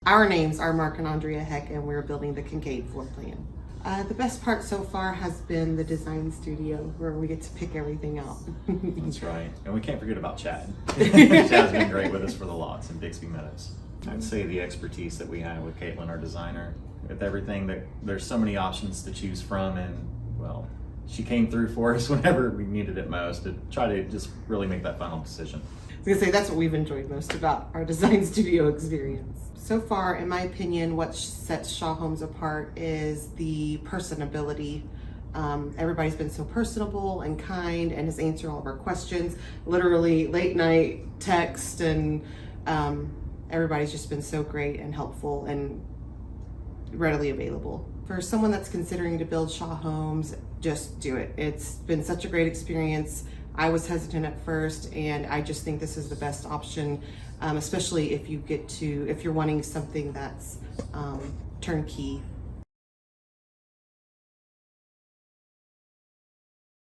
Our names are Mark and Andrea Heck, and we're building the Kincaid floor plan. The best part so far has been the design studio, where we get to pick everything out. That's right. And we can't forget about Chad. Chad's been great with us for the lots in Bixby Meadows. I'd say the expertise that we have with Caitlin, our designer, with everything that there's so many options to choose from, and well, she came through for us whenever we needed it most to try to just really make that final decision. I was gonna say that's what we've enjoyed most about our design studio experience. So far, in my opinion, what sets Shaw Homes apart is the personability. Everybody's been so personable and kind and has answered all of our questions. Literally late night text, and everybody's just been so great and helpful and readily available. For someone that's considering to build Shaw Homes, just do it. It's been such a great experience. I was hesitant at first, and I just think this is the best option, especially if you're wanting something that's turnkey